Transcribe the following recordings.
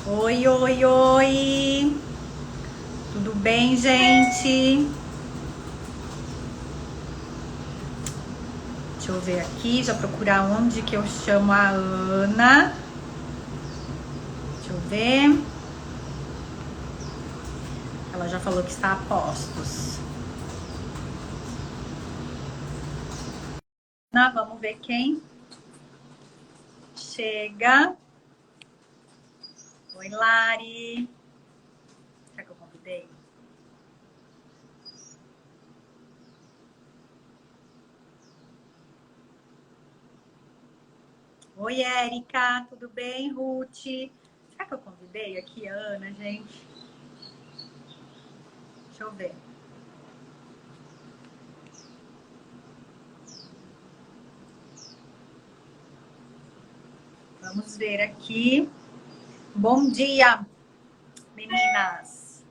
Oi, oi, oi! Tudo bem, gente? Deixa eu ver aqui, já procurar onde que eu chamo a Ana. Deixa eu ver. Ela já falou que está a postos. Vamos ver quem chega. Oi, Lari. Será que eu convidei? Oi, Érica, tudo bem? Ruth? Será que eu convidei aqui a Ana, gente? Deixa eu ver. Vamos ver aqui. Bom dia, meninas.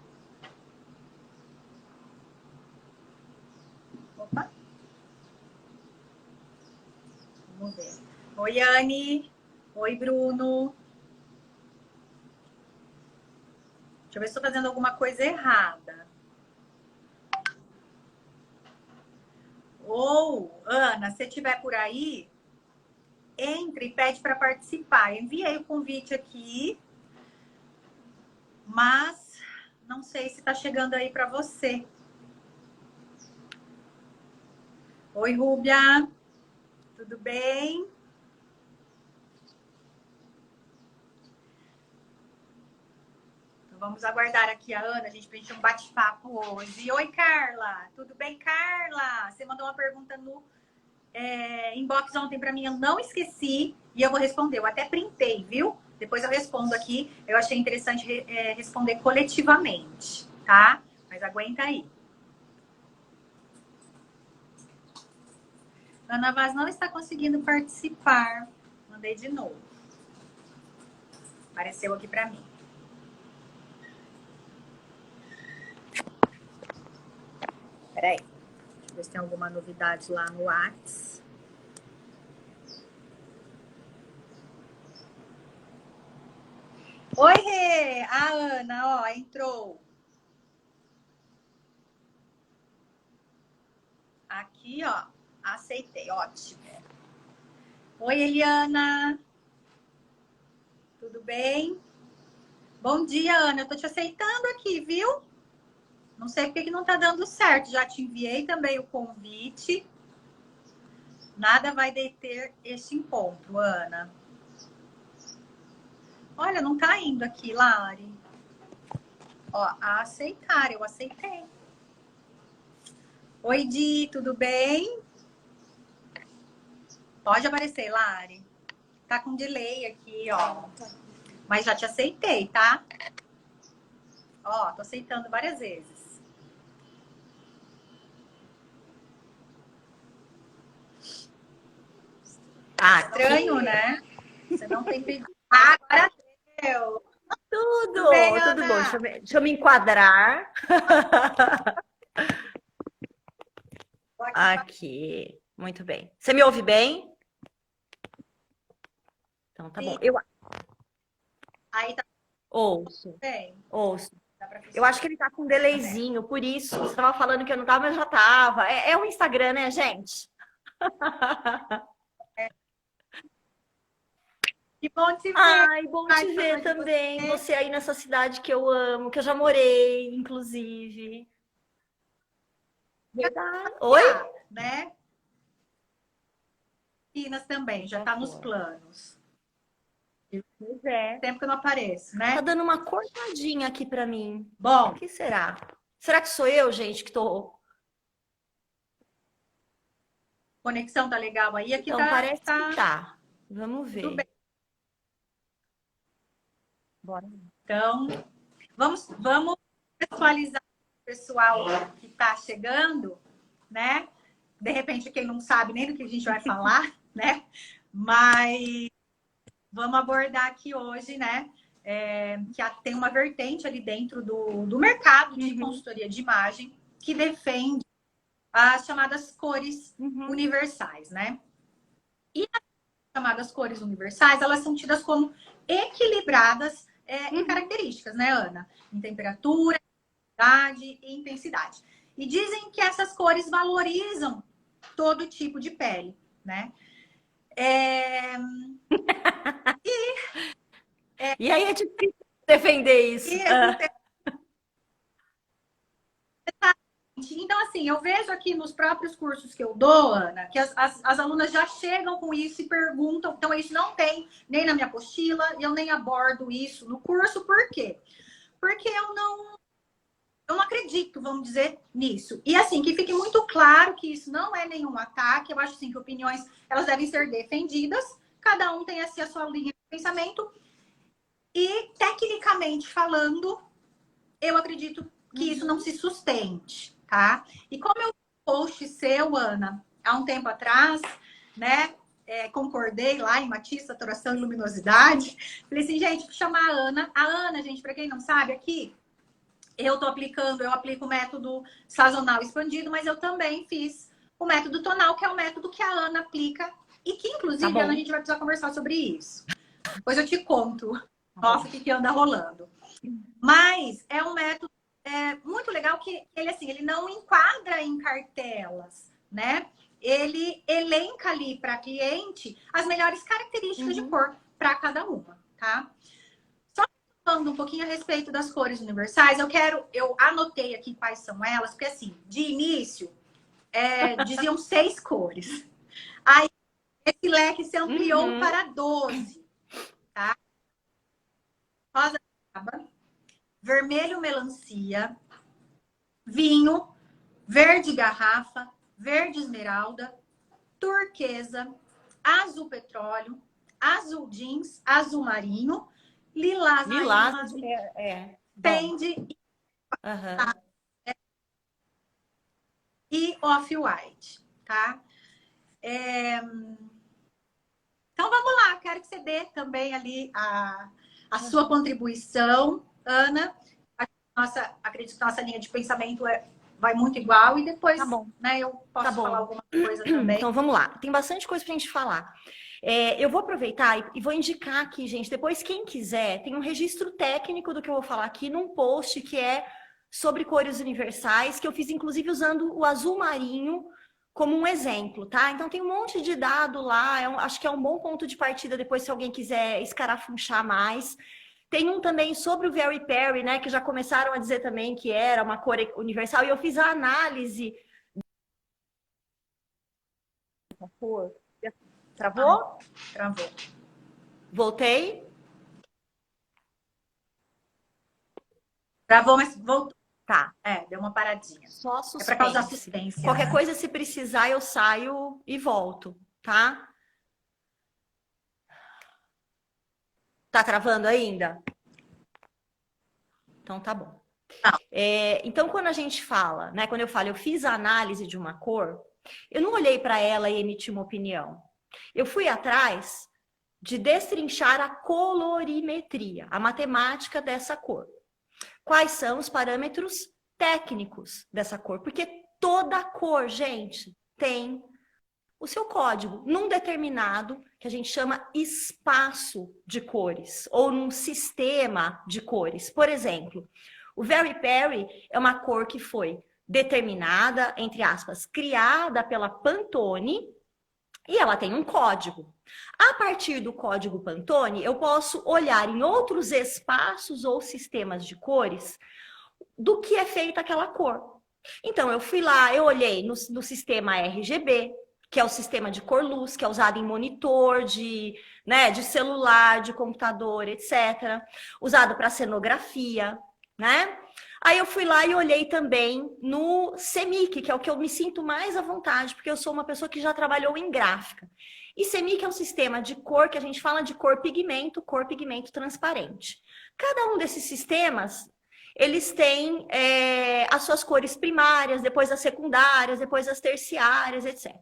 Opa, vamos ver. Oi, Anne. Oi, Bruno. Deixa eu ver se estou fazendo alguma coisa errada. Ou, Ana, se estiver por aí, entre e pede para participar. Eu enviei o convite aqui, mas não sei se está chegando aí para você. Oi, Rúbia. Tudo bem? Então, vamos aguardar aqui a Ana, a gente preencher um bate-papo hoje. Oi, Carla. Tudo bem, Carla? Você mandou uma pergunta no inbox ontem para mim, eu não esqueci e eu vou responder. Eu até printei, viu? Depois eu respondo aqui. Eu achei interessante responder coletivamente, tá? Mas aguenta aí. Ana Vaz não está conseguindo participar. Mandei de novo. Apareceu aqui para mim. Peraí. Deixa eu ver se tem alguma novidade lá no Whats. Oi, Rê! A Ana, ó, entrou. Aqui, ó. Aceitei, ótimo. Oi, Eliana. Tudo bem? Bom dia, Ana. Eu tô te aceitando aqui, viu? Não sei porque que não tá dando certo. Já te enviei também o convite. Nada vai deter este encontro, Ana. Olha, não tá indo aqui, Lari. Ó, a aceitar, eu aceitei. Oi, Di, tudo bem? Pode aparecer, Lari. Tá com delay aqui, ó. Mas já te aceitei, tá? Ó, tô aceitando várias vezes. Estranho, né? Você não tem pedido. Ah, agora deu. Tudo bem, Tudo bom. Ana? Deixa eu me enquadrar. Tô aqui. Aqui. Muito bem. Você me ouve bem? Então tá bom. Aí tá Ouço, bem. ouço. Dá pra Eu funcionar. acho que ele tá com um delayzinho, por isso. Você tava falando que eu não tava, mas eu já tava. É o Instagram, né, gente? Que bom te ver. Ai, bom Ai, te ver saudade de também. você. Você aí nessa cidade que eu amo, que eu já morei, inclusive. Verdade. Oi? Né? Minas também, Por já tá nos favor. planos. Pois é. Tempo que eu não apareço, Tá né? dando uma cortadinha aqui pra mim. O Bom, que será? Será que sou eu, gente, que tô. conexão tá legal aí. Aqui Então, tá, parece que tá tá. Vamos tudo bem. ver. Bora. Então, vamos pessoalizar o pessoal que tá chegando, né? De repente, quem não sabe nem do que a gente vai falar, né? Mas vamos abordar aqui hoje, né? Que tem uma vertente ali dentro do mercado de Uhum, consultoria de imagem que defende as chamadas cores uhum, universais, né? E as chamadas cores universais, elas são tidas como equilibradas em características, né, Ana? Em temperatura, idade e intensidade. E dizem que essas cores valorizam todo tipo de pele, né? E aí é difícil defender isso. E esse Então, assim, eu vejo aqui nos próprios cursos que eu dou, Ana, que as alunas já chegam com isso e perguntam. Então, isso não tem nem na minha apostila, eu nem abordo isso no curso. Por quê? Porque eu não acredito, vamos dizer, nisso. E, assim, que fique muito claro que isso não é nenhum ataque. Eu acho, assim, que opiniões, elas devem ser defendidas. Cada um tem, assim, a sua linha de pensamento. E, tecnicamente falando, eu acredito que isso não se sustente, tá? E como eu post seu, Ana, há um tempo atrás, né? Concordei lá em matiz, saturação e luminosidade. Falei assim, gente, vou chamar a Ana. A Ana, gente, para quem não sabe, aqui eu aplico o método sazonal expandido, mas eu também fiz o método tonal, que é o método que a Ana aplica e que, inclusive, Ana, a gente vai precisar conversar sobre isso. Depois eu te conto. Nossa, o que anda rolando. Mas é um método muito legal que ele, assim, ele não enquadra em cartelas, né? Ele elenca ali para cliente as melhores características de cor para cada uma, tá? Só falando um pouquinho a respeito das cores universais, eu anotei aqui quais são elas, porque assim, de início, diziam 6 cores. Aí esse leque se ampliou para 12, tá? Rosa, vermelho melancia, vinho, verde garrafa, verde esmeralda, turquesa, azul petróleo, azul jeans, azul marinho, lilás, pende e off-white, tá? Então vamos lá, quero que você dê também ali a sua contribuição, Ana. Acredito que nossa linha de pensamento vai muito igual e depois, né, eu posso falar alguma coisa também. Então vamos lá, tem bastante coisa pra gente falar. Eu vou aproveitar e vou indicar aqui, gente, depois quem quiser, tem um registro técnico do que eu vou falar aqui num post que é sobre cores universais, que eu fiz inclusive usando o azul marinho como um exemplo, tá? Então tem um monte de dado lá, acho que é um bom ponto de partida depois se alguém quiser escarafunchar mais. Tem um também sobre o Very Perry, né? Que já começaram a dizer também que era uma cor universal. E eu fiz a análise. Travou? Travou. Voltei? Travou, mas voltou. Tá. Deu uma paradinha. Só suspense. É para causar assistência. Qualquer coisa, se precisar, eu saio e volto, tá? Tá travando ainda? Então tá bom. Então, quando a gente fala, né? Quando eu falo, eu fiz a análise de uma cor, eu não olhei para ela e emiti uma opinião. Eu fui atrás de destrinchar a colorimetria, a matemática dessa cor. Quais são os parâmetros técnicos dessa cor? Porque toda cor, gente, tem o seu código num determinado, que a gente chama espaço de cores, ou num sistema de cores. Por exemplo, o Very Perry é uma cor que foi determinada, entre aspas, criada pela Pantone, e ela tem um código. A partir do código Pantone, eu posso olhar em outros espaços ou sistemas de cores do que é feita aquela cor. Então, eu fui lá, eu olhei no sistema RGB, que é o sistema de cor-luz, que é usado em monitor de celular, de computador, etc. Usado para cenografia, né? Aí eu fui lá e olhei também no CMYK, que é o que eu me sinto mais à vontade, porque eu sou uma pessoa que já trabalhou em gráfica. E CMYK é um sistema de cor que a gente fala de cor pigmento transparente. Cada um desses sistemas, eles têm as suas cores primárias, depois as secundárias, depois as terciárias, etc.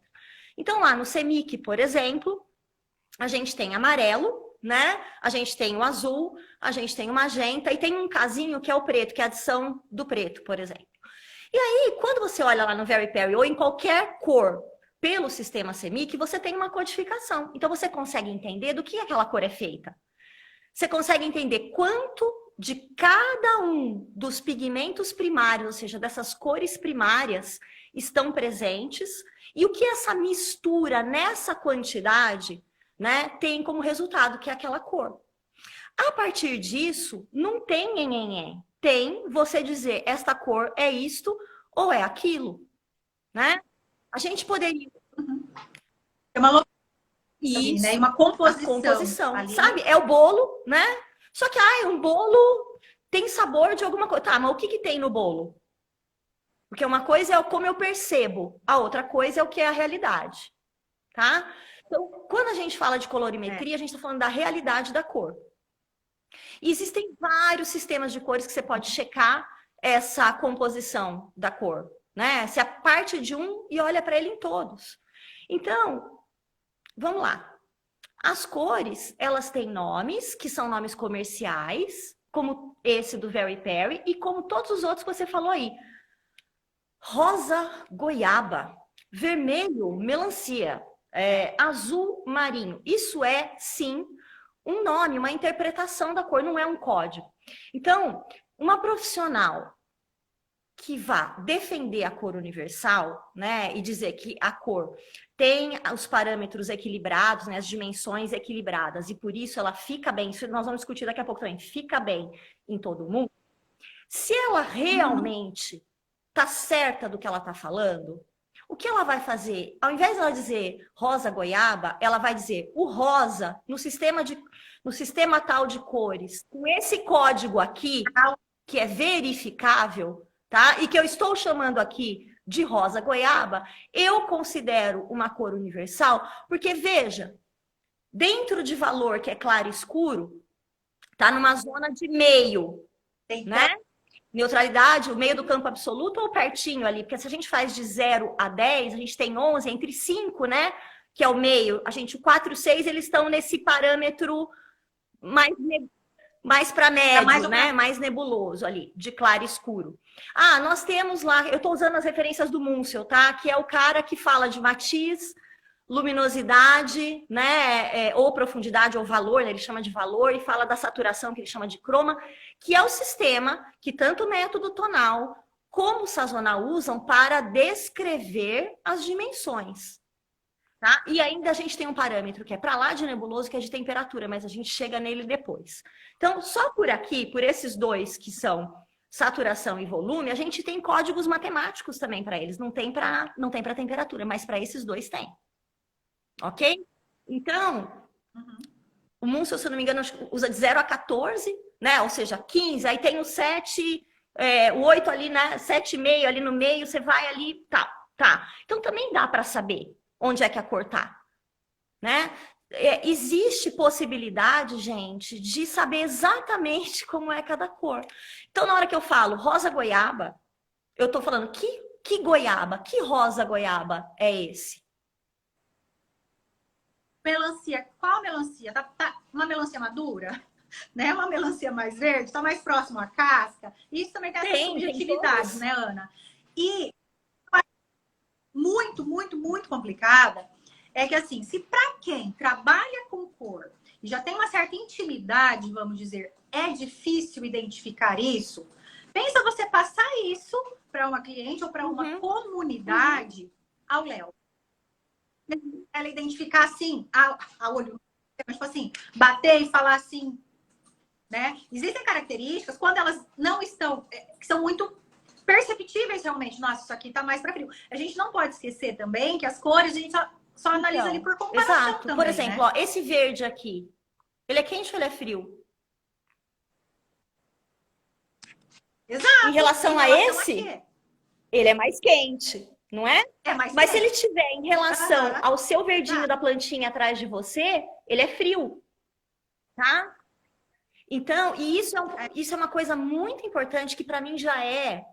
Então, lá no CMYK, por exemplo, a gente tem amarelo, né? A gente tem o azul, a gente tem o magenta e tem um casinho que é o preto, que é a adição do preto, por exemplo. E aí, quando você olha lá no Very Perry ou em qualquer cor pelo sistema CMYK, você tem uma codificação. Então, você consegue entender do que aquela cor é feita. você consegue entender quanto de cada um dos pigmentos primários, ou seja, dessas cores primárias, estão presentes e o que essa mistura nessa quantidade, né, tem como resultado, que é aquela cor. A partir disso, não tem nhenhenhé. Tem você dizer, esta cor é isto ou é aquilo, né? A gente poderia... É uma loucura, Isso, né? E uma composição. ali. Sabe? É o bolo, né? Só que, um bolo tem sabor de alguma coisa. Tá, mas o que que tem no bolo? Porque uma coisa é como eu percebo, a outra coisa é o que é a realidade, tá? Então, quando a gente fala de colorimetria, a gente está falando da realidade da cor. E existem vários sistemas de cores que você pode checar essa composição da cor, né? Você parte de um e olha para ele em todos. Então, vamos lá. As cores, elas têm nomes, que são nomes comerciais, como esse do Very Perry, e como todos os outros que você falou aí. Rosa, goiaba. Vermelho, melancia. Azul, marinho. Isso é, sim, um nome, uma interpretação da cor, não é um código. Então, uma profissional que vá defender a cor universal, né, e dizer que a cor tem os parâmetros equilibrados, né, as dimensões equilibradas, e por isso ela fica bem, isso nós vamos discutir daqui a pouco também, fica bem em todo mundo. Se ela realmente tá certa do que ela tá falando, o que ela vai fazer? Ao invés de ela dizer rosa goiaba, ela vai dizer o rosa no sistema tal de cores, com esse código aqui, que é verificável, tá? E que eu estou chamando aqui de rosa goiaba, eu considero uma cor universal, porque veja, dentro de valor que é claro e escuro, tá numa zona de meio, né? Neutralidade, o meio do campo absoluto ou pertinho ali? Porque se a gente faz de 0 a 10, a gente tem 11, entre 5, né? Que é o meio. O 4 e o 6, eles estão nesse parâmetro mais para médio, né? Mais nebuloso ali, de claro e escuro. Nós temos lá, eu estou usando as referências do Munsell, tá? Que é o cara que fala de matiz, luminosidade, né, ou profundidade ou valor, né, ele chama de valor, e fala da saturação, que ele chama de croma, que é o sistema que tanto o método tonal como o sazonal usam para descrever as dimensões. Tá? E ainda a gente tem um parâmetro que é para lá de nebuloso, que é de temperatura, mas a gente chega nele depois. Então, só por aqui, por esses dois que são saturação e volume, a gente tem códigos matemáticos também para eles. Não tem para temperatura, mas para esses dois tem. Ok? Então, o Munsell, se eu não me engano, usa de 0 a 14, né? Ou seja, 15, aí tem o 7, o 8 ali, né? 7,5 ali no meio, você vai ali, tá. Então também dá para saber onde é que a cor tá, né? Existe possibilidade, gente, de saber exatamente como é cada cor. Então, na hora que eu falo rosa goiaba, eu tô falando que goiaba, que rosa goiaba é esse? Melancia, qual melancia? Tá uma melancia madura? Né? Uma melancia mais verde? Está mais próximo à casca? Isso também tem essa subjetividade, né, Ana? E muito, muito, muito complicada é que, assim, se para quem trabalha com cor e já tem uma certa intimidade, vamos dizer, é difícil identificar isso, pensa você passar isso para uma cliente ou para uma comunidade ao léu. Ela identificar assim, a olho, tipo assim, bater e falar assim, né? Existem características quando elas não estão, que são muito perceptíveis realmente. Nossa, isso aqui tá mais para frio. A gente não pode esquecer também que as cores a gente só analisa ali por comparação. Exato. Também, por exemplo, né? Esse verde aqui, ele é quente ou ele é frio? Exato. Em relação a esse, ele é mais quente. Não é? Mas se ele tiver em relação ao seu verdinho da plantinha atrás de você, ele é frio, tá? Então, e isso é uma coisa muito importante que para mim já é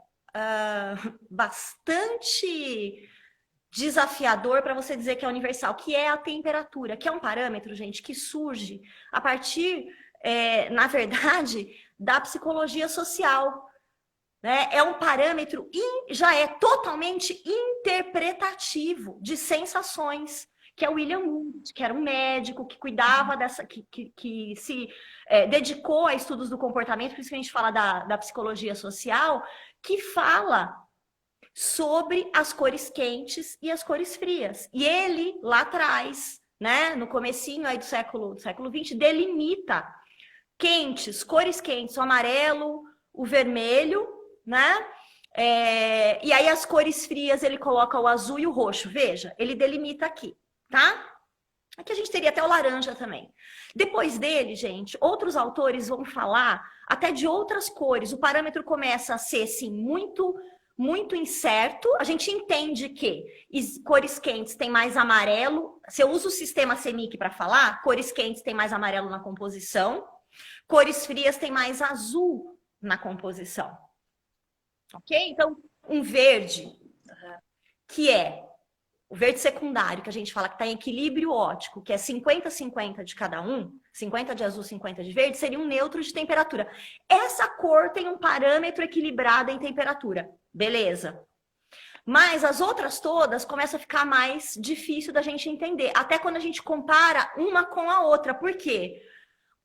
bastante desafiador para você dizer que é universal, que é a temperatura, que é um parâmetro, gente, que surge a partir, na verdade, da psicologia social. Né? É um parâmetro já é totalmente interpretativo de sensações que é o William Wundt, que era um médico que cuidava dessa, que se dedicou a estudos do comportamento, por isso que a gente fala da psicologia social, que fala sobre as cores quentes e as cores frias. E ele, lá atrás, né, no comecinho aí do século XX, delimita cores quentes, o amarelo, o vermelho, né? E aí as cores frias ele coloca o azul e o roxo. Veja, ele delimita aqui, tá? Aqui a gente teria até o laranja também. Depois dele, gente, outros autores vão falar até de outras cores. O parâmetro começa a ser, assim, muito incerto. A gente entende que cores quentes têm mais amarelo. Se eu uso o sistema CMYK para falar, cores quentes têm mais amarelo na composição. Cores frias têm mais azul na composição. Ok? Então, um verde, que é o verde secundário, que a gente fala que está em equilíbrio óptico, que é 50-50 de cada um, 50 de azul, 50 de verde, seria um neutro de temperatura. Essa cor tem um parâmetro equilibrado em temperatura. Beleza. Mas as outras todas começam a ficar mais difícil da gente entender. Até quando a gente compara uma com a outra. Por quê?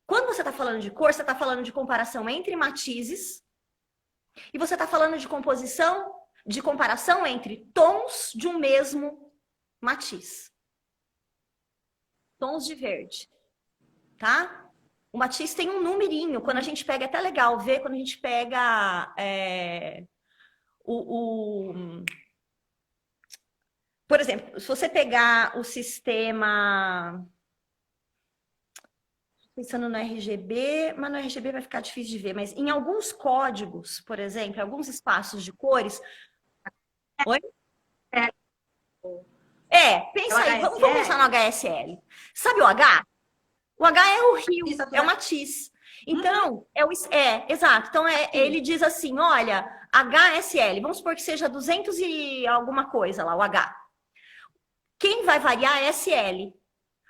Quando você está falando de cor, você está falando de comparação entre matizes e você está falando de comparação entre tons de um mesmo matiz. Tons de verde, tá? O matiz tem um numerinho. Quando a gente pega, é até legal ver, quando a gente pega por exemplo, se você pegar o sistema... Pensando no RGB, mas no RGB vai ficar difícil de ver, mas em alguns códigos, por exemplo, em alguns espaços de cores... Oi? Pensa aí, vamos pensar no HSL. Sabe o H? O H é o rio, é o matiz. Então, exato. Então, ele diz assim, olha, HSL, vamos supor que seja 200 e alguma coisa lá, o H. Quem vai variar é SL.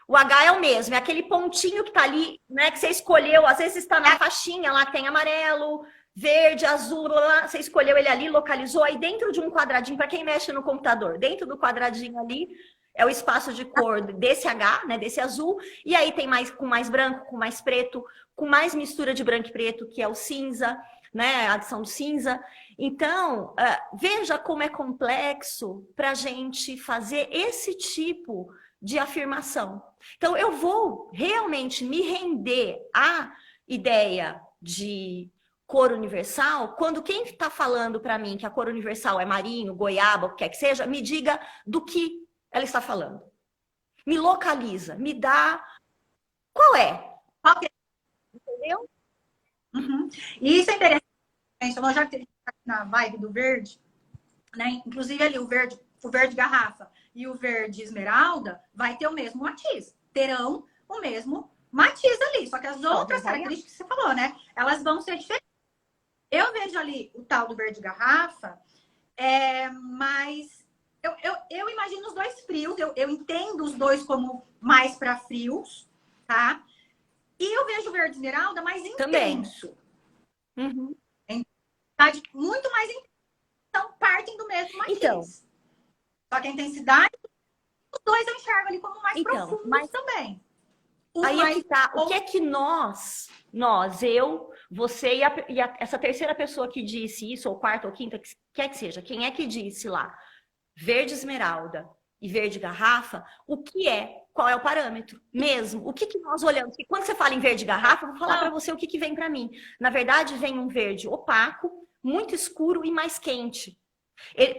O H é o mesmo, é aquele pontinho que tá ali, né, que você escolheu, às vezes está na faixinha lá, tem amarelo, verde, azul, lá, você escolheu ele ali, localizou, aí dentro de um quadradinho, para quem mexe no computador, dentro do quadradinho ali, é o espaço de cor desse H, né, desse azul, e aí tem com mais branco, com mais preto, com mais mistura de branco e preto, que é o cinza, né, a adição do cinza. Então, veja como é complexo para a gente fazer esse tipo de afirmação. Então, eu vou realmente me render à ideia de cor universal quando quem está falando para mim que a cor universal é marinho, goiaba, o que quer que seja, me diga do que ela está falando. Me localiza, me dá... Qual é? Entendeu? Uhum. E isso é interessante, nós já temos na vibe do verde, né? Inclusive ali o verde garrafa e o verde esmeralda vai ter o mesmo matiz. Terão o mesmo matiz ali. Só que as outras características que você falou, né? Elas vão ser diferentes. Eu vejo ali o tal do verde garrafa, mas eu imagino os dois frios. Eu entendo os dois como mais para frios, tá? E eu vejo o verde esmeralda mais intenso. Uhum. Muito mais intenso. Então, partem do mesmo matiz. Então, só que a intensidade, os dois eu enxergo ali como mais profundos também. Aí é que tá. O que é que nós, eu, você e essa terceira pessoa que disse isso, ou quarta ou quinta, que quer que seja, quem é que disse lá, verde esmeralda e verde garrafa, o que é? Qual é o parâmetro? Mesmo. O que nós olhamos? Porque quando você fala em verde garrafa, eu vou falar para você o que vem para mim. Na verdade, vem um verde opaco, muito escuro e mais quente.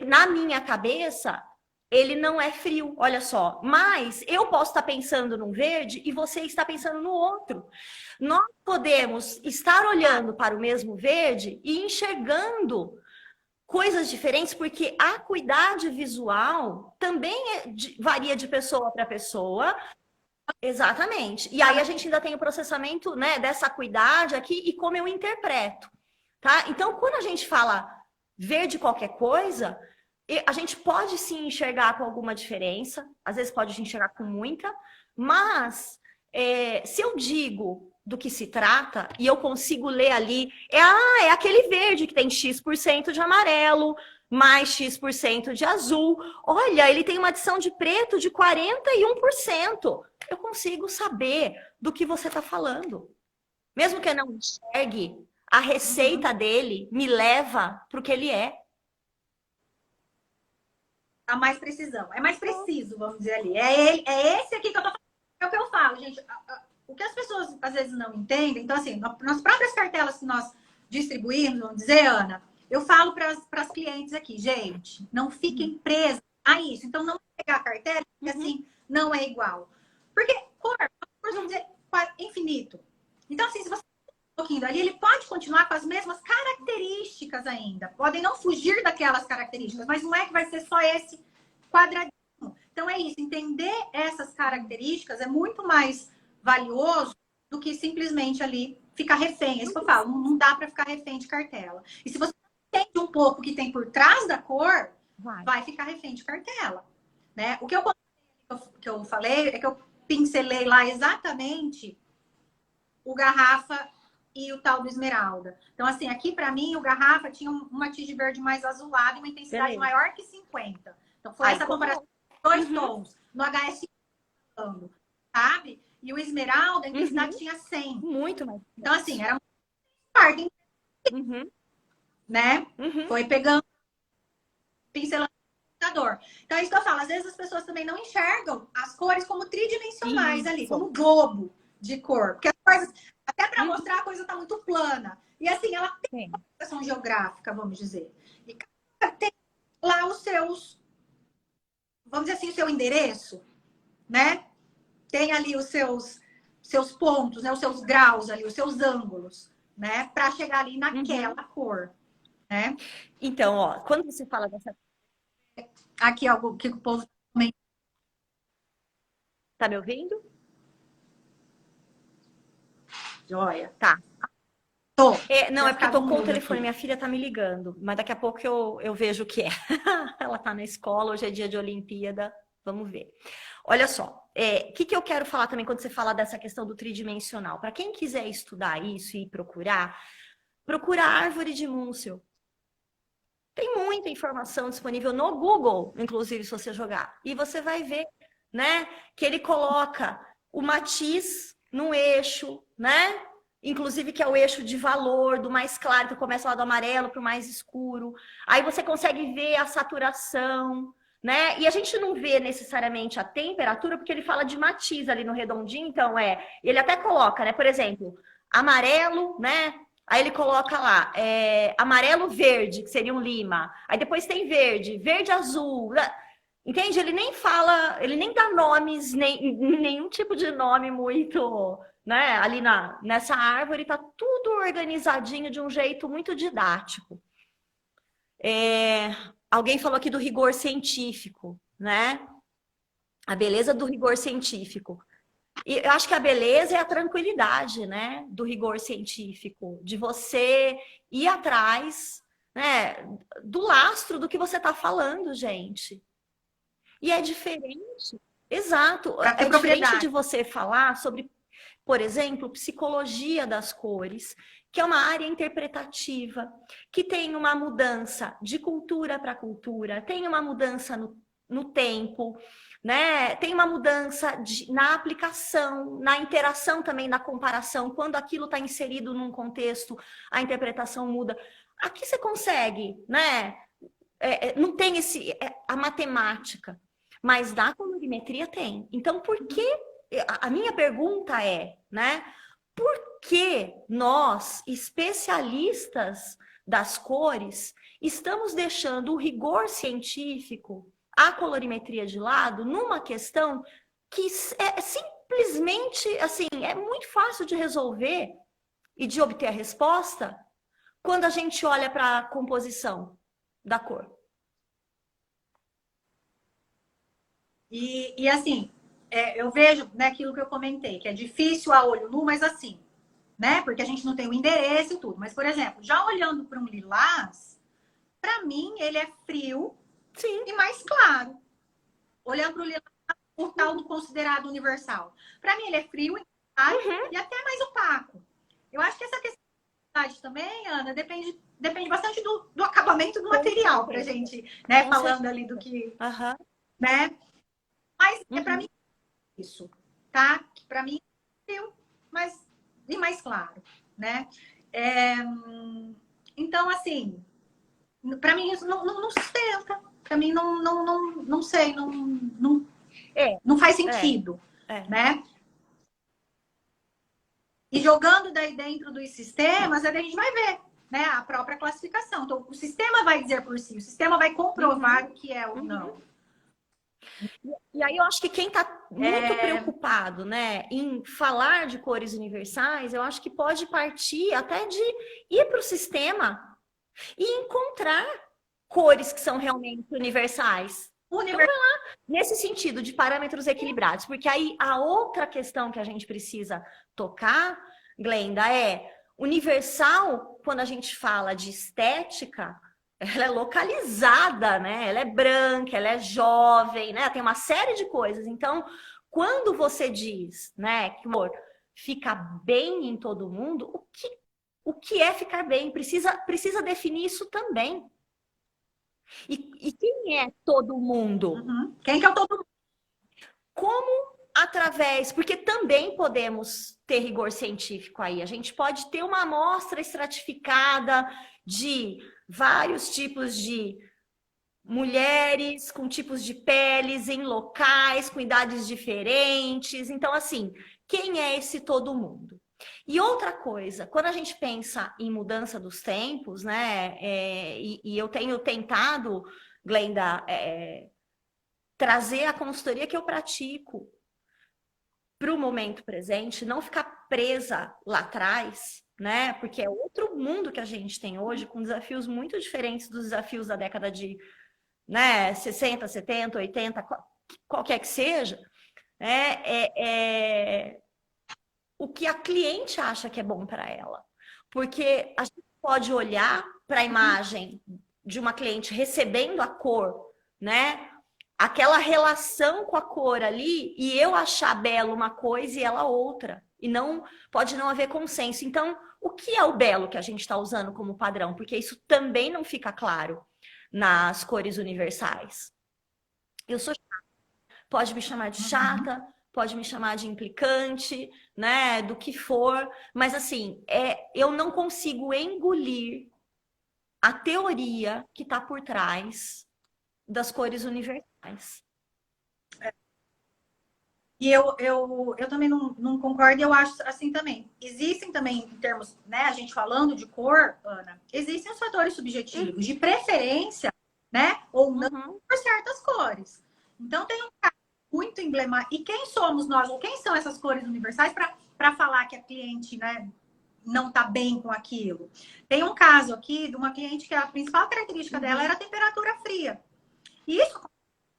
Na minha cabeça, ele não é frio, olha só. Mas eu posso estar pensando num verde e você está pensando no outro. Nós podemos estar olhando para o mesmo verde e enxergando coisas diferentes, porque a acuidade visual também varia de pessoa para pessoa. Exatamente. E aí a gente ainda tem o processamento, né, dessa acuidade aqui e como eu interpreto, tá? Então, quando a gente fala verde qualquer coisa, a gente pode sim enxergar com alguma diferença, às vezes pode enxergar com muita, mas se eu digo do que se trata e eu consigo ler ali, é aquele verde que tem X% de amarelo, mais X% de azul. Olha, ele tem uma adição de preto de 41%. Eu consigo saber do que você está falando. Mesmo que eu não enxergue, a receita dele me leva para o que ele é. A mais precisão. É mais preciso, vamos dizer ali. É esse aqui que eu tô falando. É o que eu falo, gente. O que as pessoas às vezes não entendem, então, assim, nas próprias cartelas que nós distribuímos, vamos dizer, Ana, eu falo para as clientes aqui, gente, não fiquem presas a isso. Então, não pegar a cartela e assim, não é igual. Porque cor, vamos dizer, infinito. Então, assim, se você um pouquinho dali, ele pode continuar com as mesmas características ainda. Podem não fugir daquelas características, mas não é que vai ser só esse quadradinho. Então é isso, entender essas características é muito mais valioso do que simplesmente ali ficar refém. É isso que eu falo, não dá para ficar refém de cartela. E se você entende um pouco o que tem por trás da cor, vai ficar refém de cartela. Né? O que eu falei é que eu pincelei lá exatamente o garrafa e o tal do esmeralda. Então, assim, aqui para mim, o garrafa tinha uma tige verde mais azulada e uma intensidade maior que 50. Então, foi essa comparação de dois tons no HS, sabe? E o esmeralda, a intensidade tinha 100. Muito mais. Então, assim, era uma né? Foi pegando, pincelando o computador. Então, é isso que eu falo. Às vezes, as pessoas também não enxergam as cores como tridimensionais ali, como globo de cor. Porque as coisas, até para mostrar, a coisa tá muito plana. E assim, ela tem uma posição geográfica, vamos dizer. E tem lá os seus, vamos dizer assim, o seu endereço, né? Tem ali os seus pontos, né? Os seus graus ali, os seus ângulos, né? Para chegar ali naquela cor, né? Então, ó, quando você fala dessa... Aqui, algo que o povo também... Tá me ouvindo? Joia. Tá. Tô. Não, é porque tocou o telefone, minha filha tá me ligando, mas daqui a pouco eu vejo o que é. Ela tá na escola, hoje é dia de Olimpíada, vamos ver. Olha só, o que eu quero falar também quando você fala dessa questão do tridimensional? Para quem quiser estudar isso e procura a árvore de Munsell. Tem muita informação disponível no Google, inclusive, se você jogar. E você vai ver, né, que ele coloca o matiz no eixo, né? Inclusive que é o eixo de valor, do mais claro, que começa lá do amarelo para o mais escuro. Aí você consegue ver a saturação, né? E a gente não vê necessariamente a temperatura, porque ele fala de matiz ali no redondinho, então ele até coloca, né? Por exemplo, amarelo, né? Aí ele coloca lá, amarelo verde, que seria um lima. Aí depois tem verde, verde azul. Entende? Ele nem fala, ele nem dá nomes, nenhum tipo de nome muito, né? Ali nessa árvore tá tudo organizadinho de um jeito muito didático. Alguém falou aqui do rigor científico, né? A beleza do rigor científico. E eu acho que a beleza é a tranquilidade, né? Do rigor científico, de você ir atrás, né? Do lastro do que você está falando, gente. E é diferente, exato, é diferente de você falar sobre, por exemplo, psicologia das cores, que é uma área interpretativa, que tem uma mudança de cultura para cultura, tem uma mudança no tempo, né? Tem uma mudança na aplicação, na interação também, na comparação. Quando aquilo está inserido num contexto, a interpretação muda. Aqui você consegue, né? Não tem a matemática, mas na colorimetria tem. Então, por que... A minha pergunta é, né? Por que nós, especialistas das cores, estamos deixando o rigor científico, a colorimetria de lado, numa questão que é simplesmente, assim, é muito fácil de resolver e de obter a resposta quando a gente olha para a composição da cor? E assim, eu vejo, né, aquilo que eu comentei, que é difícil a olho nu, mas assim, né? Porque a gente não tem o endereço e tudo. Mas, por exemplo, já olhando para um lilás, para mim ele é frio. Sim. E mais claro. Olhando para o lilás, o tal do considerado universal. Para mim, ele é frio e até mais opaco. Eu acho que essa questão qualidade também, Ana, depende bastante do acabamento do material pra gente, né? Com Falando certeza. ali do que, Aham. né? Mas é pra Uhum. mim isso, tá? Que pra mim eu mais e mais claro, né? É, então, assim, pra mim isso não sustenta. Pra mim não sei, É, não faz é, sentido, é. né? E jogando daí dentro dos sistemas, aí a gente vai ver, né, a própria classificação. Então, o sistema vai dizer por si, o sistema vai comprovar Uhum. o que é ou Uhum. não. E aí eu acho que quem está muito É, preocupado, né, em falar de cores universais, eu acho que pode partir até de ir para o sistema e encontrar cores que são realmente universais. Então, univer... nesse sentido de parâmetros equilibrados, porque aí a outra questão que a gente precisa tocar, Glenda, é universal, quando a gente fala de estética, ela é localizada, né? Ela é branca, ela é jovem, né? Tem uma série de coisas. Então, quando você diz, né, que o amor fica bem em todo mundo, o que é ficar bem? Precisa definir isso também. E quem é todo mundo? Uhum. Quem que é o todo Como através, porque também podemos ter rigor científico aí. A gente pode ter uma amostra estratificada de vários tipos de mulheres com tipos de peles em locais com idades diferentes. Então, assim, quem é esse todo mundo? E outra coisa, quando a gente pensa em mudança dos tempos, né? E eu tenho tentado, Glenda, trazer a consultoria que eu pratico para o momento presente, não ficar presa lá atrás, né? Porque é outro mundo que a gente tem hoje, com desafios muito diferentes dos desafios da década de, né, 60, 70, 80, qualquer que seja, o que a cliente acha que é bom para ela. Porque a gente pode olhar para a imagem de uma cliente recebendo a cor, né? Aquela relação com a cor ali e eu achar belo uma coisa e ela outra. E não pode não haver consenso. Então, o que é o belo que a gente está usando como padrão? Porque isso também não fica claro nas cores universais. Eu sou pode me chamar de Uhum. chata, pode me chamar de implicante, né, do que for, mas assim, eu não consigo engolir a teoria que está por trás das cores universais. E eu também não concordo, e eu acho assim também. Existem também, em termos, né, a gente falando de cor, Ana, existem os fatores subjetivos, de preferência, né, ou não, Uhum. por certas cores. Então, tem um caso muito emblemático. E quem somos nós, ou quem são essas cores universais para falar que a cliente, né, não está bem com aquilo? Tem um caso aqui de uma cliente que a principal característica dela era a temperatura fria. E isso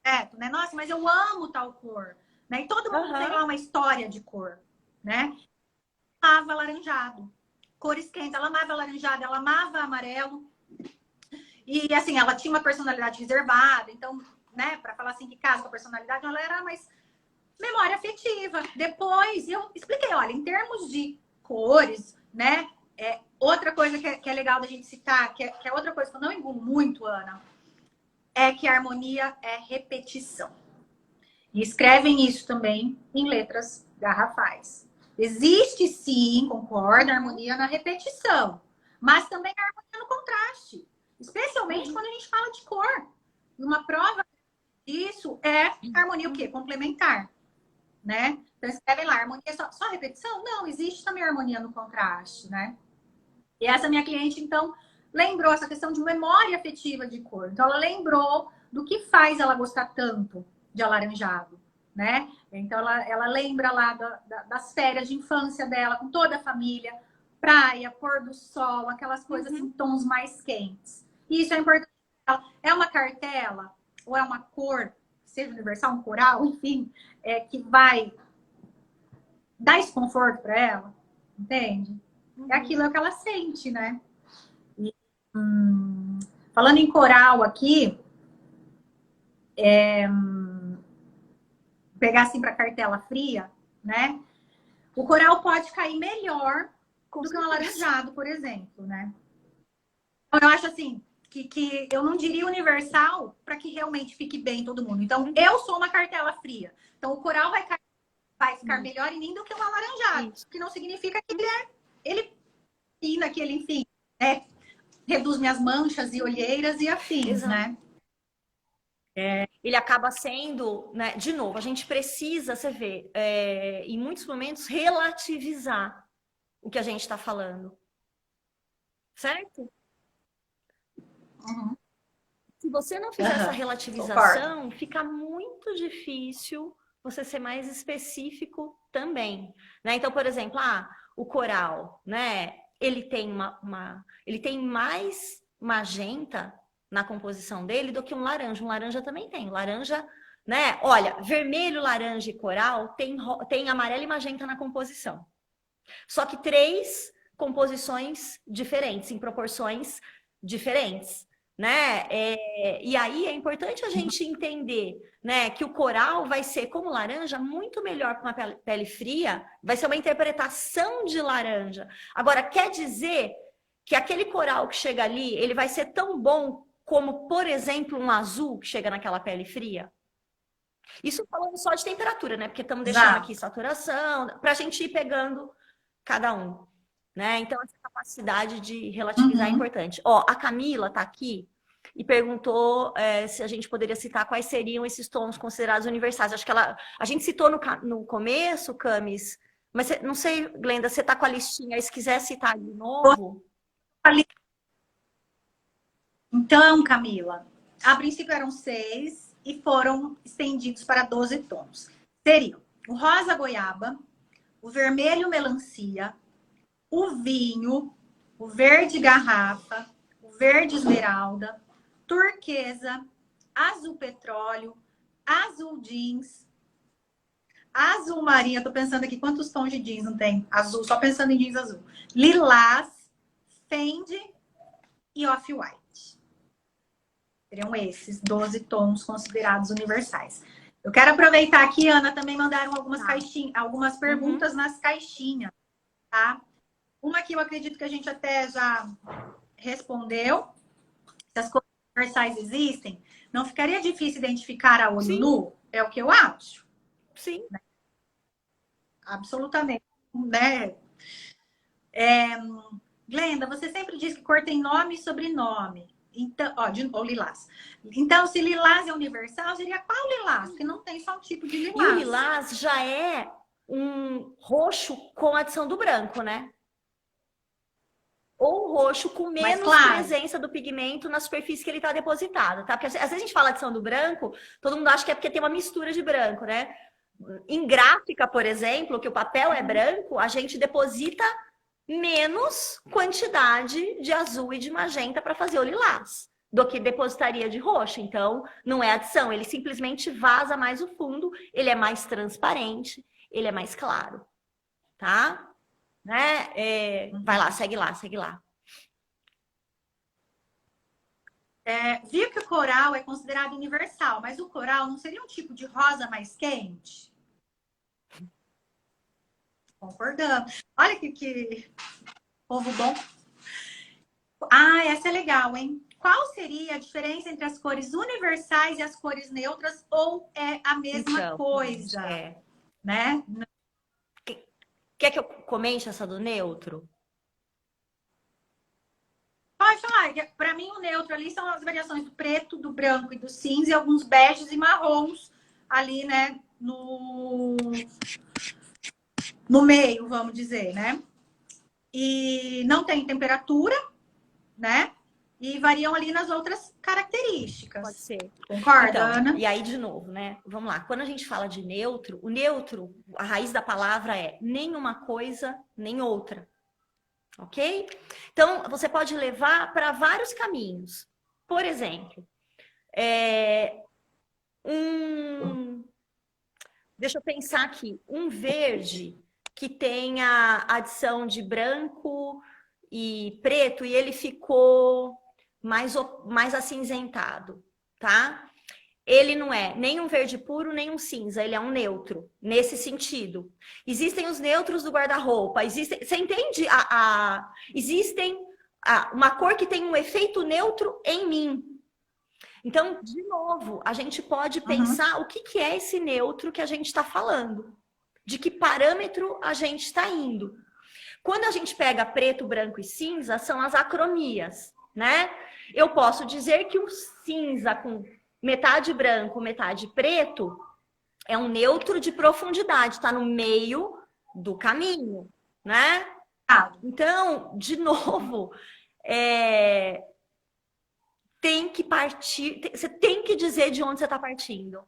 correto, né? Nossa, mas eu amo tal cor, né? E todo mundo tem Aham. lá uma história de cor, né? Amava alaranjado, cores quentes, ela amava alaranjado, ela amava amarelo. E assim, ela tinha uma personalidade reservada, então, né, para falar assim que casa com a personalidade, ela era mais memória afetiva. Depois eu expliquei, olha, em termos de cores, né? Outra coisa que é legal da gente citar, que é outra coisa que eu não engulo muito, Ana, é que a harmonia é repetição. E escrevem isso também em letras garrafais. Existe sim, concordo, a Uhum. harmonia na repetição, mas também a harmonia no contraste, especialmente Uhum. quando a gente fala de cor. E uma prova disso é harmonia o quê? Uhum. Complementar, né? Então escrevem lá, harmonia só repetição? Não, existe também harmonia no contraste, né? E essa minha cliente, então, lembrou essa questão de memória afetiva de cor. Então, ela lembrou do que faz ela gostar tanto de alaranjado, né? Então, ela lembra lá das férias de infância dela, com toda a família, praia, pôr do sol, aquelas coisas Uhum. assim, tons mais quentes. E isso é importante. É uma cartela ou é uma cor, seja universal, um coral, enfim, que vai dar esse conforto para ela, entende? É Uhum. aquilo é o que ela sente, né? E, falando em coral aqui, pegar assim para cartela fria, né? O coral pode cair melhor do que um alaranjado, por exemplo, né? Então, eu acho assim, que eu não diria universal para que realmente fique bem todo mundo. Então, eu sou uma cartela fria. Então, o coral vai ficar melhor em mim do que um alaranjado. Isso. Que não significa que ele fina, que ele, enfim, né? Reduz minhas manchas e olheiras e afins, exato, né? Ele acaba sendo, né? De novo, a gente precisa, você vê, em muitos momentos, relativizar o que a gente está falando. Certo? Uhum. Se você não fizer essa relativização, fica muito difícil você ser mais específico também, né? Então, por exemplo, o coral, né? Ele tem ele tem mais magenta na composição dele do que um laranja. Um laranja também tem. Laranja, né? Olha, vermelho, laranja e coral tem amarelo e magenta na composição. Só que 3 composições diferentes, em proporções diferentes, né? E aí é importante a gente entender, né, que o coral vai ser, como laranja, muito melhor com uma pele fria, vai ser uma interpretação de laranja. Agora, quer dizer que aquele coral que chega ali, ele vai ser tão bom como, por exemplo, um azul que chega naquela pele fria? Isso falando só de temperatura, né? Porque estamos deixando aqui saturação, para a gente ir pegando cada um, né? Então, essa capacidade de relativizar é importante. Ó, a Camila tá aqui e perguntou se a gente poderia citar quais seriam esses tons considerados universais. Acho que a gente citou no começo, Camis, mas não sei, Glenda, você tá com a listinha aí, se quiser citar de novo. Então, Camila, a princípio eram 6 e foram estendidos para 12 tons. Seriam o rosa goiaba, o vermelho melancia, o vinho, o verde garrafa, o verde esmeralda, turquesa, azul petróleo, azul jeans, azul marinha. Tô pensando aqui quantos tons de jeans não tem? Azul, só pensando em jeans azul. Lilás, fende e off-white. Seriam esses 12 tons considerados universais. Eu quero aproveitar aqui, Ana, também mandaram algumas perguntas nas caixinhas, tá? Uma que eu acredito que a gente até já respondeu. Se as cores universais existem, não ficaria difícil identificar a olho nu? É o que eu acho. Sim. Né? Absolutamente. Né? Glenda, você sempre diz que cor tem nome e sobrenome. Então, ou lilás. Então, se lilás é universal, seria qual lilás? Porque não tem só um tipo de lilás. E o lilás já é um roxo com adição do branco, né? Ou roxo com menos presença do pigmento na superfície que ele está depositado, tá? Porque às vezes a gente fala adição do branco, todo mundo acha que é porque tem uma mistura de branco, né? Em gráfica, por exemplo, que o papel é branco, a gente deposita menos quantidade de azul e de magenta para fazer o lilás do que depositaria de roxo. Então, não é adição, ele simplesmente vaza mais o fundo, ele é mais transparente, ele é mais claro, tá? Né? Vai lá, segue lá, segue lá. Viu que o coral é considerado universal, mas o coral não seria um tipo de rosa mais quente? Concordamos. Olha que povo bom. Essa é legal, hein? Qual seria a diferença entre as cores universais e as cores neutras? Ou é a mesma coisa? Né? Quer que eu comente essa do neutro? Pode falar. Para mim, o neutro ali são as variações do preto, do branco e do cinza, e alguns beges e marrons ali, né? No meio, vamos dizer, né? E não tem temperatura, né? E variam ali nas outras características. Pode ser. Concorda, então, Ana? E aí, de novo, né? Vamos lá. Quando a gente fala de neutro, o neutro, a raiz da palavra é nem uma coisa, nem outra. Ok? Então, você pode levar para vários caminhos. Por exemplo, deixa eu pensar aqui. Um verde que tenha adição de branco e preto e ele ficou mais acinzentado, tá? ele não é nem um verde puro, nem um cinza, ele é um neutro, nesse sentido. Existem os neutros do guarda-roupa, você entende? Existem uma cor que tem um efeito neutro em mim. Então, de novo, a gente pode pensar o que é esse neutro que a gente está falando. De que parâmetro a gente está indo. Quando a gente pega preto, branco e cinza, são as acromias, né? Eu posso dizer que o cinza com metade branco, metade preto, é um neutro de profundidade, está no meio do caminho, né? Então, de novo, tem que partir, você tem que dizer de onde você está partindo.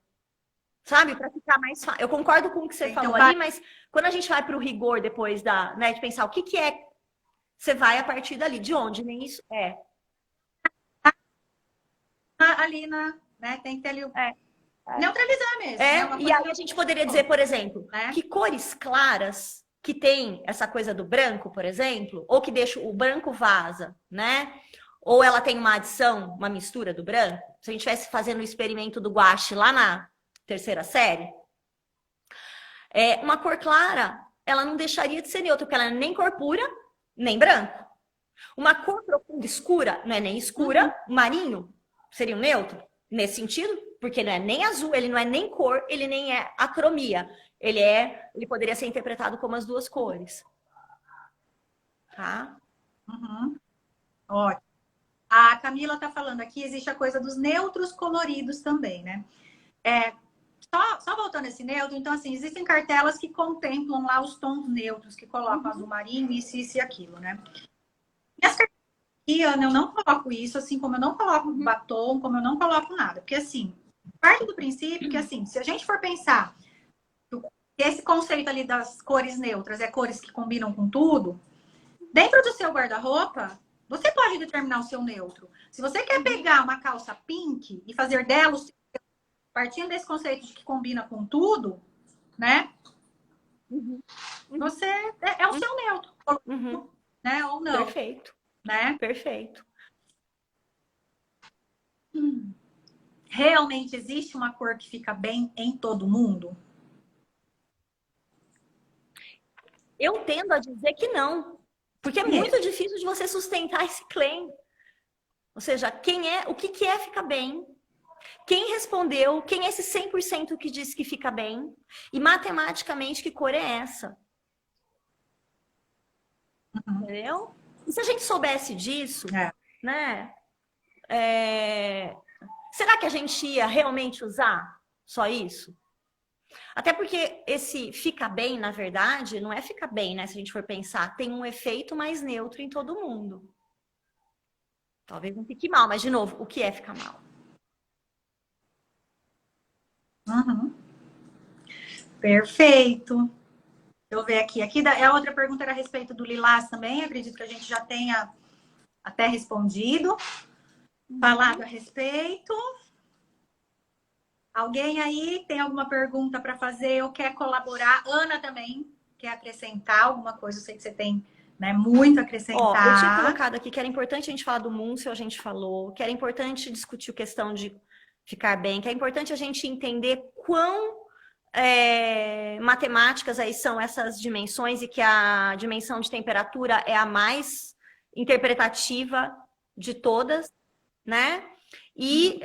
Sabe? Para ficar mais fácil. Eu concordo com o que você falou ali, mas quando a gente vai para o rigor depois de pensar o que é, você vai a partir dali. De onde? Nem isso é. Ali né? Tem que ter ali neutralizar mesmo. Né? E aí a gente poderia dizer, por exemplo, que cores claras que tem essa coisa do branco, por exemplo, ou que deixa o branco vaza, né? Ou ela tem uma adição, uma mistura do branco. Se a gente estivesse fazendo o experimento do guache lá na terceira série, uma cor clara, ela não deixaria de ser neutra, porque ela não é nem cor pura, nem branco. Uma cor profunda escura, não é nem escura, marinho, seria um neutro, nesse sentido, porque não é nem azul, ele não é nem cor, ele nem é acromia. Ele poderia ser interpretado como as duas cores. Tá? Ótimo. A Camila tá falando aqui, existe a coisa dos neutros coloridos também, né? Só voltando a esse neutro, então, assim, existem cartelas que contemplam lá os tons neutros, que colocam azul marinho, isso e aquilo, né? E as cartelas aqui, Ana, eu não coloco isso, assim como eu não coloco batom, como eu não coloco nada. Porque, assim, parte do princípio que, assim, se a gente for pensar que esse conceito ali das cores neutras é cores que combinam com tudo, dentro do seu guarda-roupa, você pode determinar o seu neutro. Se você quer pegar uma calça pink e fazer dela partindo desse conceito de que combina com tudo, né? Você é o seu neutro, né? Ou não. Perfeito. Né? Perfeito. Realmente existe uma cor que fica bem em todo mundo? Eu tendo a dizer que não. Porque é muito difícil de você sustentar esse claim. Ou seja, o que é ficar bem? Quem respondeu? Quem é esse 100% que diz que fica bem? E matematicamente, que cor é essa? Entendeu? E se a gente soubesse disso, né? Será que a gente ia realmente usar só isso? Até porque esse fica bem, na verdade, não é ficar bem, né? Se a gente for pensar, tem um efeito mais neutro em todo mundo. Talvez não fique mal, mas de novo, o que é ficar mal? Perfeito. Deixa eu ver aqui. A outra pergunta era a respeito do lilás também. Acredito que a gente já tenha até respondido. Falado a respeito. Alguém aí tem alguma pergunta para fazer ou quer colaborar? Ana também quer acrescentar alguma coisa? Eu sei que você tem, né, muito a acrescentar. Eu tinha colocado aqui que era importante a gente falar do Múncio, a gente falou, que era importante discutir a questão de ficar bem, que é importante a gente entender quão matemáticas aí são essas dimensões e que a dimensão de temperatura é a mais interpretativa de todas, né? E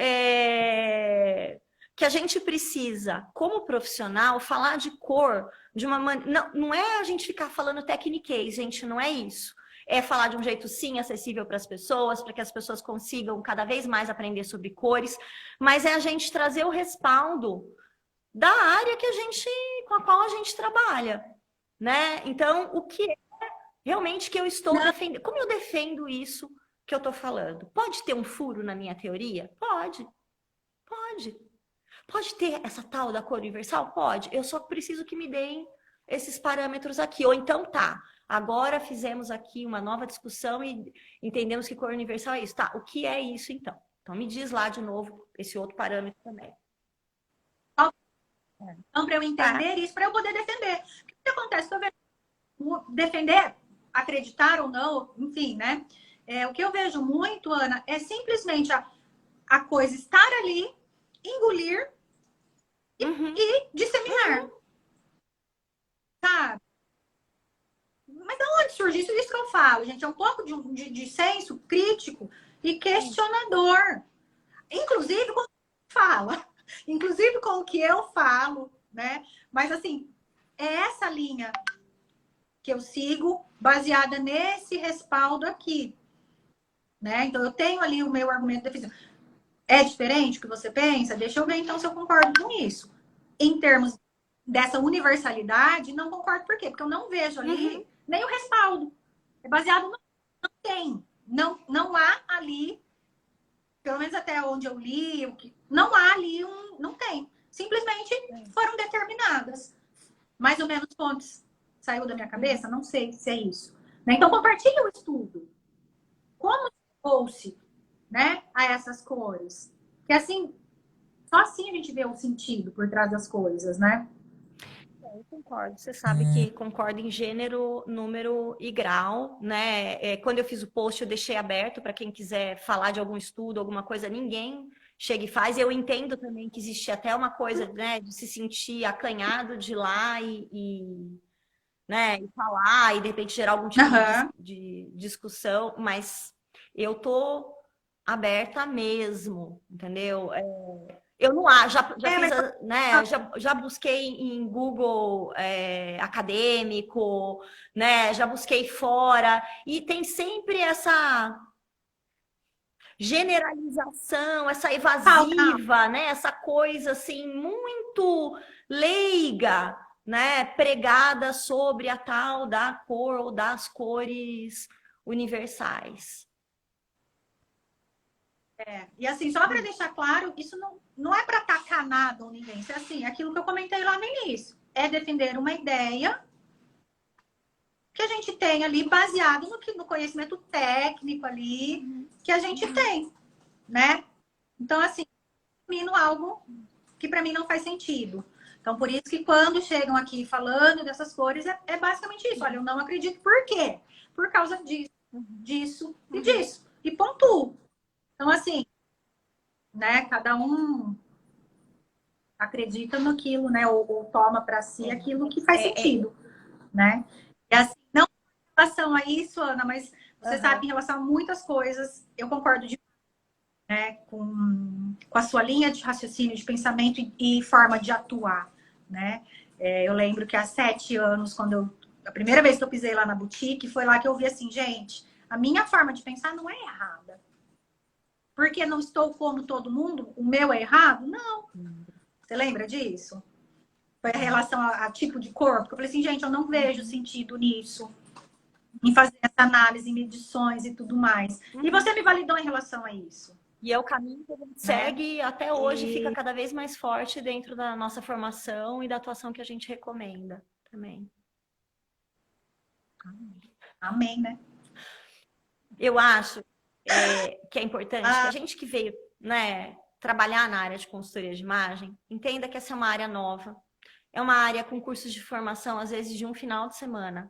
que a gente precisa, como profissional, falar de cor de uma maneira... Não é a gente ficar falando tecniquez, gente, não é isso. É falar de um jeito, sim, acessível para as pessoas, para que as pessoas consigam cada vez mais aprender sobre cores, mas é a gente trazer o respaldo da área com a qual a gente trabalha, né? Então, o que é realmente que eu estou defendendo? Como eu defendo isso que eu estou falando? Pode ter um furo na minha teoria? Pode. Pode ter essa tal da cor universal? Pode. Eu só preciso que me deem esses parâmetros aqui. Ou então, agora fizemos aqui uma nova discussão e entendemos que cor universal é isso. Tá, o que é isso então? Então, me diz lá de novo esse outro parâmetro também. Então, para eu entender isso, para eu poder defender. O que acontece? Defender, acreditar ou não, enfim, né? O que eu vejo muito, Ana, é simplesmente a coisa estar ali, engolir e disseminar. Sabe? Mas de onde surge isso? Isso que eu falo, gente. É um pouco de senso crítico e questionador. Inclusive com o que fala. Inclusive com o que eu falo, né? Mas assim, é essa linha que eu sigo baseada nesse respaldo aqui. Né? Então, eu tenho ali o meu argumento defensivo. É diferente o que você pensa? Deixa eu ver, então, se eu concordo com isso. Em termos dessa universalidade, não concordo. Por quê? Porque eu não vejo ali nem o respaldo. É baseado no... Não tem. Não há ali, pelo menos até onde eu li, não há ali um... Não tem. Simplesmente foram determinadas. Mais ou menos fontes. Saiu da minha cabeça? Não sei se é isso. Né? Então, compartilhe o estudo. Como chegou-se, né, a essas cores? Que assim, só assim a gente vê o sentido por trás das coisas, né? Eu concordo. Você sabe que concordo em gênero, número e grau, né? Quando eu fiz o post, eu deixei aberto para quem quiser falar de algum estudo, alguma coisa, ninguém chega e faz. Eu entendo também que existe até uma coisa, né, de se sentir acanhado de ir lá né, e falar e de repente gerar algum tipo de discussão, mas eu tô aberta mesmo, entendeu? Eu não acho, já fiz, né? Já busquei em Google acadêmico, né? Já busquei fora, e tem sempre essa generalização, essa evasiva, né? Essa coisa assim, muito leiga, né? Pregada sobre a tal da cor ou das cores universais. E assim, só para deixar claro, isso não é para atacar nada ou ninguém. Isso é assim, aquilo que eu comentei lá no início. É defender uma ideia que a gente tem ali baseado no conhecimento técnico ali que a gente tem, né? Então, assim, termino algo que para mim não faz sentido. Então, por isso que quando chegam aqui falando dessas cores, é basicamente isso. Olha, eu não acredito. Por quê? Por causa disso, disso e disso. E pontuo. Então, assim, né? Cada um acredita naquilo, né? Ou toma para si aquilo que faz sentido, né? E assim, não em relação a isso, Ana, mas você sabe, em relação a muitas coisas, eu concordo né, com a sua linha de raciocínio, de pensamento e forma de atuar, né? Eu lembro que há 7 anos, a primeira vez que eu pisei lá na boutique, foi lá que eu vi assim, gente, a minha forma de pensar não é errada. Porque não estou como todo mundo, o meu é errado? Não. Você lembra disso? Foi a relação a tipo de corpo. Eu falei assim, gente, eu não vejo sentido nisso. Em fazer essa análise, em medições e tudo mais. E você me validou em relação a isso. E é o caminho que a gente segue e até hoje fica cada vez mais forte dentro da nossa formação e da atuação que a gente recomenda também. Amém, né? Eu acho que é importante que a gente que veio, né, trabalhar na área de consultoria de imagem, entenda que essa é uma área nova. É uma área com cursos de formação, às vezes, de um final de semana.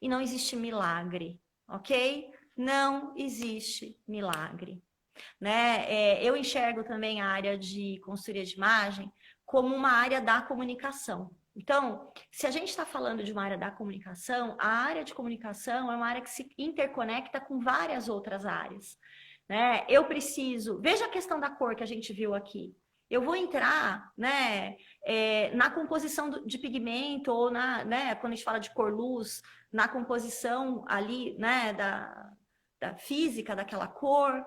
E não existe milagre, ok? Não existe milagre. Né? Eu enxergo também a área de consultoria de imagem como uma área da comunicação. Então, se a gente está falando de uma área da comunicação, a área de comunicação é uma área que se interconecta com várias outras áreas. Né? Eu preciso... Veja a questão da cor que a gente viu aqui. Eu vou entrar, né, na composição de pigmento ou né, quando a gente fala de cor-luz, na composição ali, né, da física daquela cor.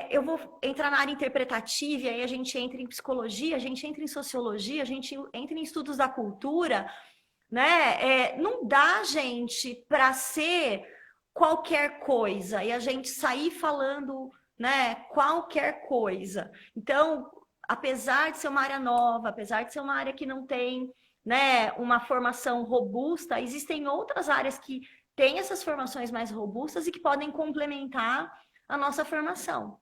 Eu vou entrar na área interpretativa, e aí a gente entra em psicologia, a gente entra em sociologia, a gente entra em estudos da cultura, né? Não dá, gente, para ser qualquer coisa e a gente sair falando, né, qualquer coisa. Então, apesar de ser uma área nova, apesar de ser uma área que não tem, né, uma formação robusta, existem outras áreas que têm essas formações mais robustas e que podem complementar a nossa formação.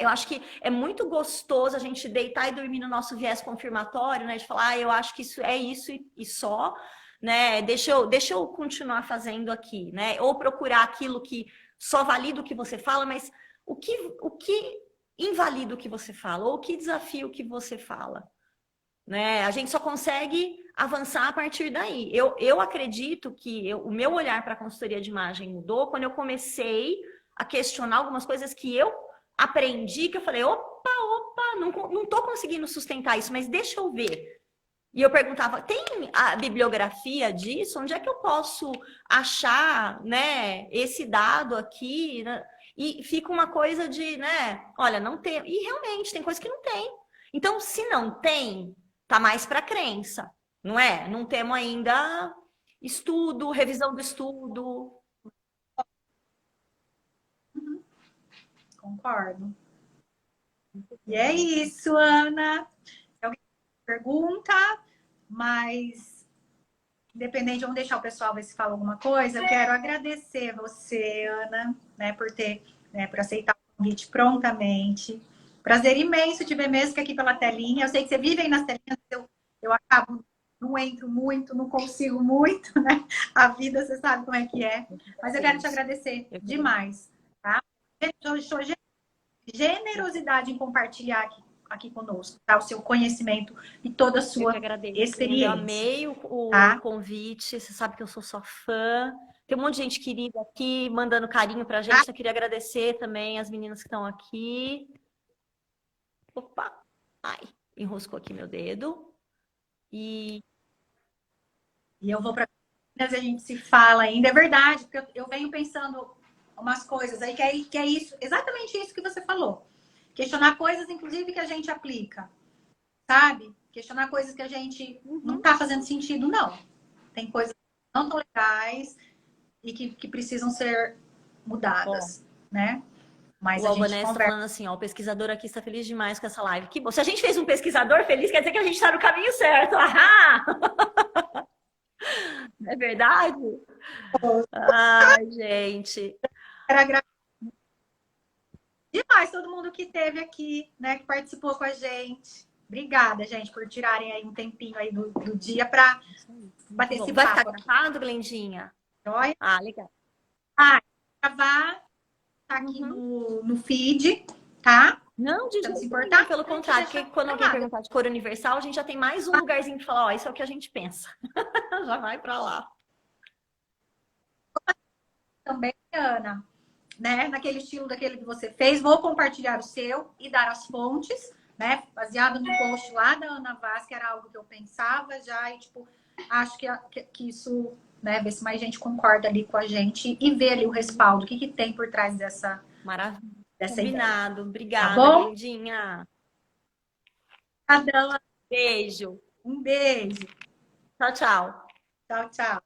Eu acho que é muito gostoso a gente deitar e dormir no nosso viés confirmatório, né? De falar, eu acho que isso é isso e só, né? Deixa eu continuar fazendo aqui, né? Ou procurar aquilo que só valida o que você fala, mas o que invalida o que você fala ou que desafia o que você fala, né? A gente só consegue avançar a partir daí. Eu acredito que o meu olhar para a consultoria de imagem mudou quando eu comecei a questionar algumas coisas que eu aprendi, que eu falei, opa, não tô conseguindo sustentar isso, mas deixa eu ver. E eu perguntava, tem a bibliografia disso? Onde é que eu posso achar, né, esse dado aqui, né? E fica uma coisa de, né, olha, não tem. E realmente, tem coisa que não tem. Então, se não tem, tá mais para crença, não é? Não temos ainda estudo, revisão do estudo. Concordo. E é isso, Ana. Alguém pergunta, mas independente, vamos deixar o pessoal ver se fala alguma coisa. Eu quero agradecer você, Ana, né, por ter, né, por aceitar o convite prontamente. Prazer imenso te ver mesmo que aqui pela telinha. Eu sei que você vive aí nas telinhas, eu acabo, não entro muito, não consigo muito, né? A vida, você sabe como é que é. Mas eu quero te agradecer demais, tá? Generosidade em compartilhar aqui conosco, tá? O seu conhecimento e toda a sua experiência. Eu amei tá? convite, você sabe que eu sou sua fã. Tem um monte de gente querida aqui, mandando carinho pra gente. Eu queria agradecer também as meninas que estão aqui. Opa! Ai, enroscou aqui meu dedo. E eu vou para a gente se fala ainda. É verdade, porque eu venho pensando umas coisas aí que é isso, exatamente isso que você falou. Questionar coisas, inclusive, que a gente aplica, sabe? Questionar coisas que a gente não tá fazendo sentido, não. Tem coisas que não estão legais e que precisam ser mudadas, né? Mas o a gente Albanese conversa. falando assim, ó, o pesquisador aqui está feliz demais com essa live. Que bom. Se a gente fez um pesquisador feliz, quer dizer que a gente está no caminho certo. Ahá! É verdade? Ai, gente. Quero agradecer demais todo mundo que esteve aqui, né? Que participou com a gente. Obrigada, gente, por tirarem aí um tempinho aí do dia para bater esse Vai papo. ficar gravado, Glendinha? Joia? Ah, legal. Gravar, tá aqui no feed, tá? Não, de Pra não se jeito importar. nenhum, pelo contrário, porque quando alguém nada. perguntar de cor universal, a gente já tem mais um lugarzinho para falar, ó, isso é o que a gente pensa. Já vai para lá. Também, Ana, né? Naquele estilo daquele que você fez, vou compartilhar o seu e dar as fontes, né? Baseado no post lá da Ana Vaz, que era algo que eu pensava já, e tipo, acho que isso, né? Ver se mais gente concorda ali com a gente e ver ali o respaldo, o que tem por trás dessa. Maravilha. Dessa Combinado. ideia. Obrigada, Tá bom? Glendinha. Adão, Beijo. um beijo. Tchau, tchau. Tchau, tchau.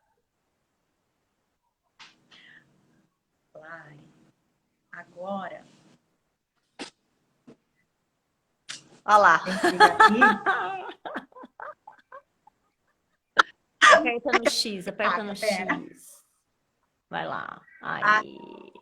Agora. Olha lá. Aperta no X, aperta no X. Vai lá. Aí.